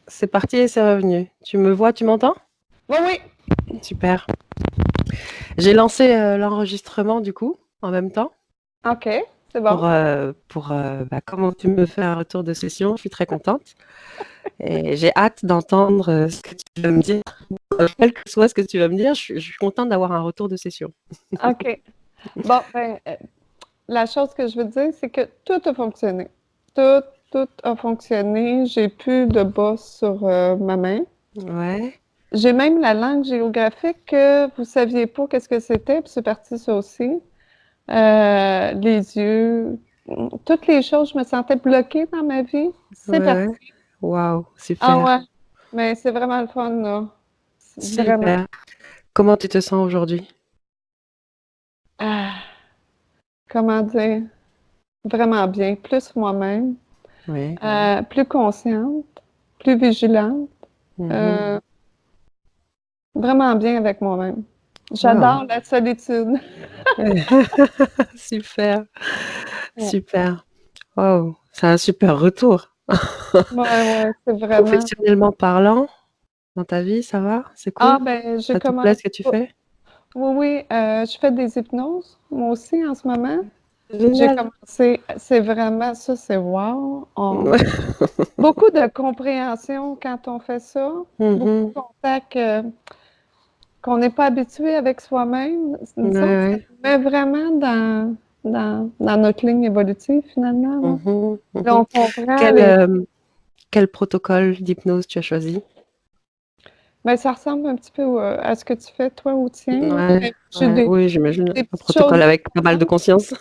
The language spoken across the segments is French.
C'est parti et c'est revenu. Tu me vois, tu m'entends? Oui, oui. Super. J'ai lancé l'enregistrement du coup, en même temps, OK, c'est bon. comment tu me fais un retour de session. Je suis très contente et j'ai hâte d'entendre ce que tu vas me dire. Quel que soit ce que tu vas me dire, je suis contente d'avoir un retour de session. OK. Bon, la chose que je veux dire, c'est que tout a fonctionné. Tout, tout a fonctionné. J'ai plus de boss sur ma main. Ouais, J'ai même la langue géographique que vous saviez pas qu'est-ce que c'était, puis c'est parti ça aussi. Les yeux, toutes les choses, je me sentais bloquée dans ma vie. C'est ouais. parti. Waouh, Ah super, ouais, mais c'est vraiment le fun, là. Vraiment. super. Comment tu te sens aujourd'hui? Ah, comment dire? Vraiment bien, plus moi-même, Oui. plus consciente, plus vigilante, Mhm. euh, vraiment bien avec moi-même. Wow. J'adore la solitude. Super, Ouais, super. Wow, c'est un super retour. ouais, ouais, c'est vraiment. Professionnellement parlant, dans ta vie, ça va? C'est Ah, cool? ben, j'ai Ça te plaît commencé. ce que tu fais? Oui, oui, je fais des hypnoses, moi aussi, en ce moment. J'ai Génial. commencé, c'est vraiment ça, c'est wow. Ouais. Beaucoup de compréhension quand on fait ça, beaucoup Mhm. de contacts qu'on n'est pas habitué avec soi-même. Ouais, Disons que ça ouais. nous met vraiment dans notre ligne évolutive, finalement, là. Mhm, Là, mhm. on comprend Quel, les. quel protocole d'hypnose tu as choisi? Ben, ça ressemble un petit peu à ce que tu fais, toi, au tien, là. Ouais, Mais j'ai ouais, oui, j'imagine. des Un petites choses protocole avec pas mal de différentes. conscience.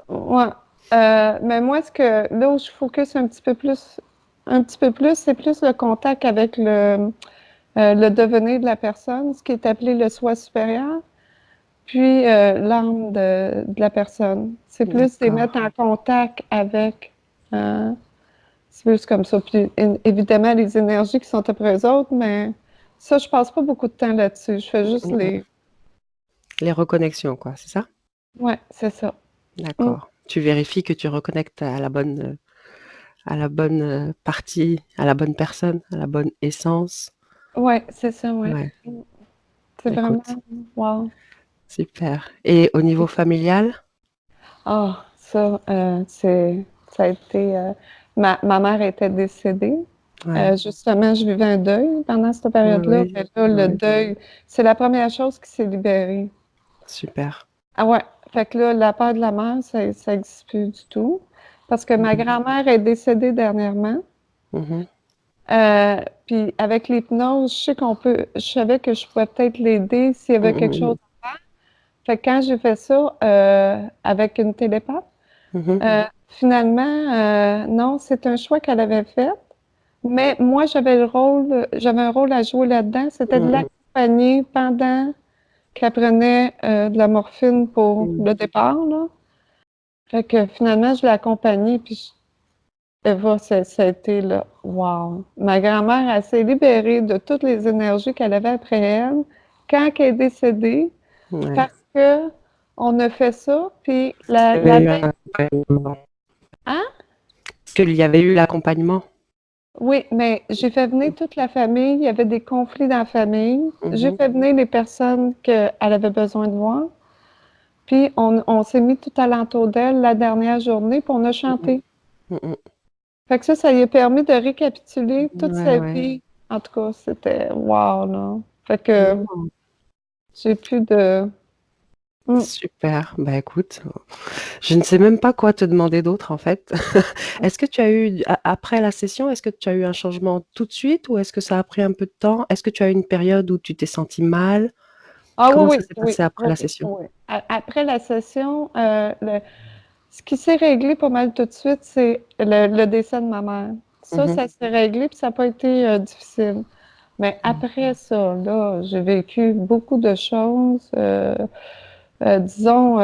Ouais. Mais moi, là où je focus un petit peu plus, c'est plus le contact avec le devenir de la personne, ce qui est appelé le soi supérieur, puis l'âme de la personne. C'est plus les D'accord. mettre en contact avec, euh, c'est plus comme ça. Puis évidemment, les énergies qui sont après eux autres, mais ça, je passe pas beaucoup de temps là-dessus. Je fais juste Mm, mm. les. Les reconnexions, quoi, c'est ça? Ouais, c'est ça. Mm. D'accord. Tu vérifies que tu reconnectes à la bonne partie, à la bonne personne, à la bonne essence. Ouais, c'est ça, ouais. Ouais, Mm. C'est vraiment, écoute, wow. super. Et au niveau familial? Ah, ça, ça a été. Ma mère était décédée. Ouais. Justement, je vivais un deuil pendant cette période-là. Oui, Mais là, le oui, deuil, c'est la première chose qui s'est libérée. super. Ah ouais. Fait que là, la peur de la mère, ça n'existe plus du tout. Parce que ma Mhm, grand-mère est décédée dernièrement. mhm, Euh, Puis avec l'hypnose, je savais que je pouvais peut-être l'aider s'il y avait quelque chose. mhm, Fait que quand j'ai fait ça avec une télépathe, mhm, finalement, non, c'est un choix qu'elle avait fait. Mais moi, j'avais un rôle à jouer là-dedans. C'était de mhm, l'accompagner pendant qu'elle prenait de la morphine pour mhm. le départ, là. Fait que finalement, je l'ai accompagnée, puis Eva, ça a été là, wow. Ma grand-mère, elle s'est libérée de toutes les énergies qu'elle avait après elle quand elle est décédée, Ouais. parce que on a fait ça, puis Il y avait la eu veille. un accompagnement. Hein? Est-ce qu'il y avait eu l'accompagnement? Oui, mais j'ai fait venir toute la famille. Il y avait des conflits dans la famille. J'ai Mhm, fait venir les personnes qu'elle avait besoin de voir. Puis on s'est mis tout alentour d'elle la dernière journée, puis on a mhm, chanté. mhm. Fait que ça lui a permis de récapituler toute Ouais, sa ouais. vie. En tout cas, c'était wow, là. Fait que Mhm. j'ai plus de. Hmm. Super. Bah écoute, je ne sais même pas quoi te demander d'autre en fait. Est-ce que tu as eu, après la session, est-ce que tu as eu un changement tout de suite ou est-ce que ça a pris un peu de temps? Est-ce que tu as eu une période où tu t'es senti mal? Ah Comment oui, ça oui, s'est oui, passé après oui, la session? oui. Après la session, ce qui s'est réglé pas mal tout de suite, c'est le décès de ma mère. Mhm. Ça s'est réglé, puis ça n'a pas été difficile. Mais après ça, là, j'ai vécu beaucoup de choses. Disons,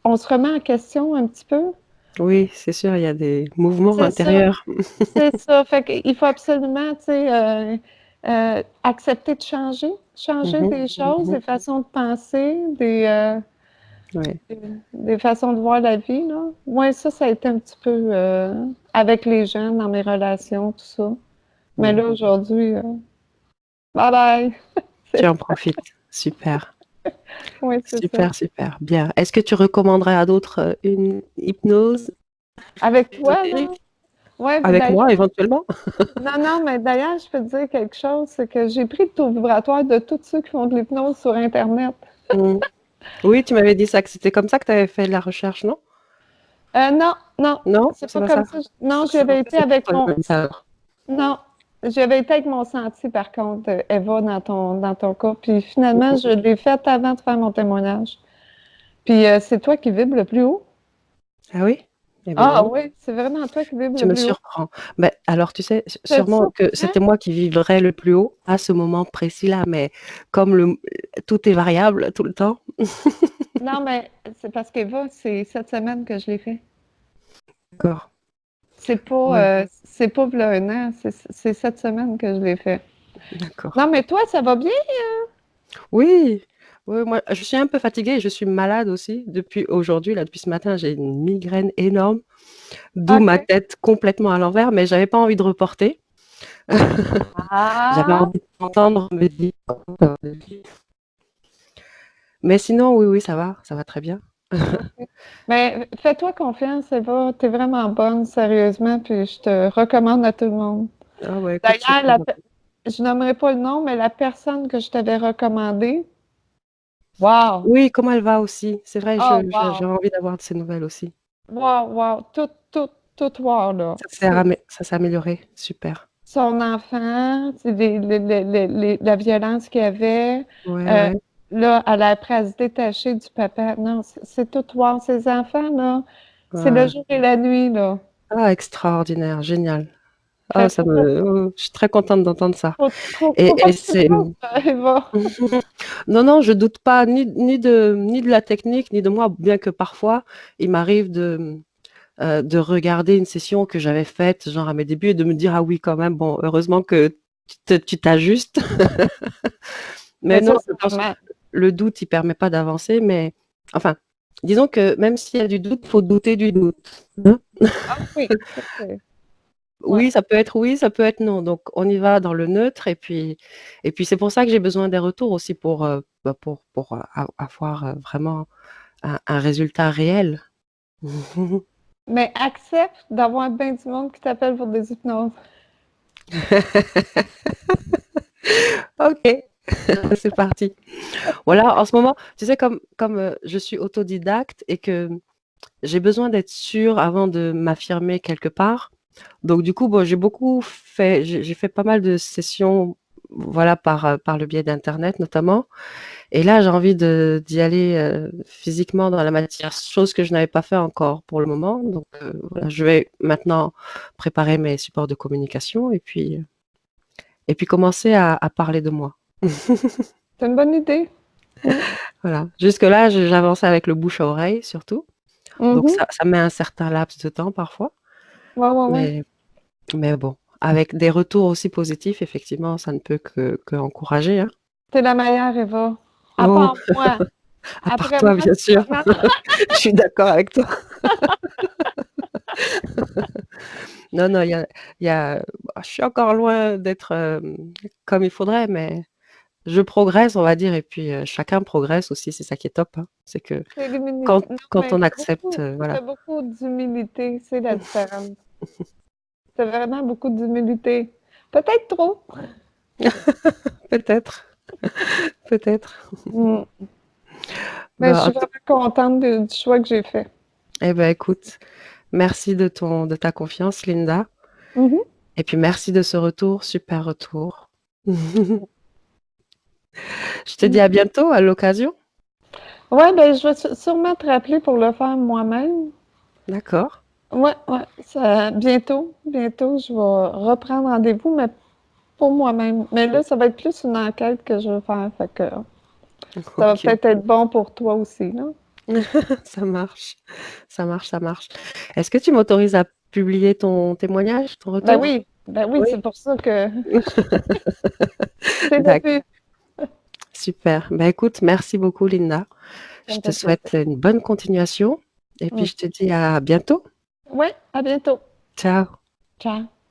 on se remet en question un petit peu. Oui, c'est sûr, il y a des mouvements C'est ça, intérieurs. c'est ça. Fait qu'il faut absolument, tu sais, accepter de changer Mhm, des choses, mhm. des façons de penser, des. Ouais. des façons de voir la vie, là. Moi, ça a été un petit peu avec les gens, dans mes relations, tout ça. Mais Mmh. là, aujourd'hui, bye bye! Tu C'est en ça. profites. Super, Oui, c'est ça. super, super, bien. Est-ce que tu recommanderais à d'autres, une hypnose Avec toi, là? ésotérique? Ouais, ben, Avec moi d'ailleurs, éventuellement? non, non, mais d'ailleurs, je peux te dire quelque chose, c'est que j'ai pris le taux vibratoire de tous ceux qui font de l'hypnose sur Internet. Mmh. Oui, tu m'avais dit ça, que c'était comme ça que tu avais fait de la recherche, non? Non, non, Non? c'est C'est pas pas comme ça? ça. Non, C'est j'avais OK, été c'est avec toi qui mon. m'as dit ça alors. Non, j'avais été avec mon senti, par contre, Eva, dans ton cas. Puis finalement, je l'ai fait avant de faire mon témoignage. Puis c'est toi qui vibres le plus haut. Ah oui? Eh bien, dis Ah donc. oui, c'est vraiment toi qui vibres Tu le me plus haut. surprends. Mais alors, tu sais, C'est sûrement que surprenant? c'était moi qui vivrais le plus haut à ce moment précis-là, mais comme tout est variable tout le temps. Non, mais c'est parce qu'Eva, c'est cette semaine que je l'ai fait. D'accord. Ouais, C'est pas v'là un an, c'est cette semaine que je l'ai fait. d'accord. Non, mais toi, ça va bien? Oui, oui, moi, je suis un peu fatiguée et je suis malade aussi depuis aujourd'hui, là, depuis ce matin, j'ai une migraine énorme, d'où ma OK. tête complètement à l'envers, mais j'avais pas envie de reporter. J'avais Ah! envie d'entendre me dire. Mais sinon, oui, oui, ça va très bien. OK. Mais fais-toi confiance, Eva, t'es vraiment bonne, sérieusement, puis je te recommande à tout le monde. Ah ouais, écoute, c'est D'ailleurs, très gentil. je nommerai pas le nom, mais la personne que je t'avais recommandée, wow! Oui, comment elle va aussi? C'est vrai, Oh, j'ai wow! envie d'avoir de ses nouvelles aussi. Wow, wow! Tout wow, là. Ça s'est amélioré, super. Son enfant, c'est la violence qu'il y avait. Ouais, Euh, ouais, là, elle a appris à se détacher du papa. Non, c'est tout voir. Ses enfants, là, c'est le ouais. jour et la nuit, là. Ah, extraordinaire, génial. Ah, Fait que je suis très contente d'entendre ça. faut pas Et que tu c'est, doutes, Eva. non, non, je doute pas ni de la technique, ni de moi, bien que parfois, il m'arrive de regarder une session que j'avais faite, genre à mes débuts, et de me dire, ah oui, quand même, bon, heureusement que tu t'ajustes. Mais Mais non, ça, je c'est pense que normal. le doute, il permet pas d'avancer, mais enfin, disons que même s'il y a du doute, faut douter du doute. Hein. Ah oui, ça c'est. Ouais. Oui, ça peut être non. Donc on y va dans le neutre et puis c'est pour ça que j'ai besoin des retours aussi pour avoir vraiment un résultat réel. Mais accepte d'avoir bien du monde qui t'appelle pour des hypnoses. OK, c'est parti. Voilà, en ce moment, tu sais, comme je suis autodidacte et que j'ai besoin d'être sûre avant de m'affirmer quelque part. Donc du coup, bon, j'ai fait pas mal de sessions, voilà, par le biais d'internet notamment. Et là, j'ai envie d'y aller physiquement dans la matière, chose que je n'avais pas fait encore pour le moment. Donc voilà, je vais maintenant préparer mes supports de communication et puis commencer à parler de moi. C'est une bonne idée. Mm. Voilà. Jusque-là, j'avançais avec le bouche à oreille surtout. Donc Mhm. ça met un certain laps de temps parfois. Ouais, ouais, ouais. Mais Mais bon, avec des retours aussi positifs, effectivement, ça ne peut que encourager, hein. T'es la meilleure, Eva. À Oh, part moi. à part Après toi, moi, bien sûr. non, Je suis d'accord avec toi. Non, non, je suis encore loin d'être, comme il faudrait, mais je progresse, on va dire et puis, chacun progresse aussi, c'est ça qui est top, hein. C'est que c'est l'humilité. quand Non, quand mais on accepte, t'as voilà. beaucoup d'humilité, c'est la différence. T'as vraiment beaucoup d'humilité. Peut-être trop. Peut-être, peut-être. Mm. Mais je Bah, suis vraiment contente du choix que j'ai fait. écoute, merci de ta confiance, Linda Mhm. et puis merci de ce retour, super retour. Je te dis à bientôt, à l'occasion. Ouais, ben je vais sûrement te rappeler pour le faire moi-même. D'accord. Ouais, ouais, bientôt, je vais reprendre rendez-vous, mais pour moi-même. Mais là, ça va être plus une enquête que je vais faire, fait que ça va OK. peut-être être bon pour toi aussi, là. Ça marche. Ça marche, ça marche. Est-ce que tu m'autorises à publier ton témoignage, ton retour? Ben oui, Oui? c'est pour ça que c'est le D'accord, but. super. Écoute, merci beaucoup Linda. Ça Je me te fait plaisir. souhaite une bonne continuation et puis Mmh. je te dis à bientôt. Ouais, à bientôt. Ciao. Ciao.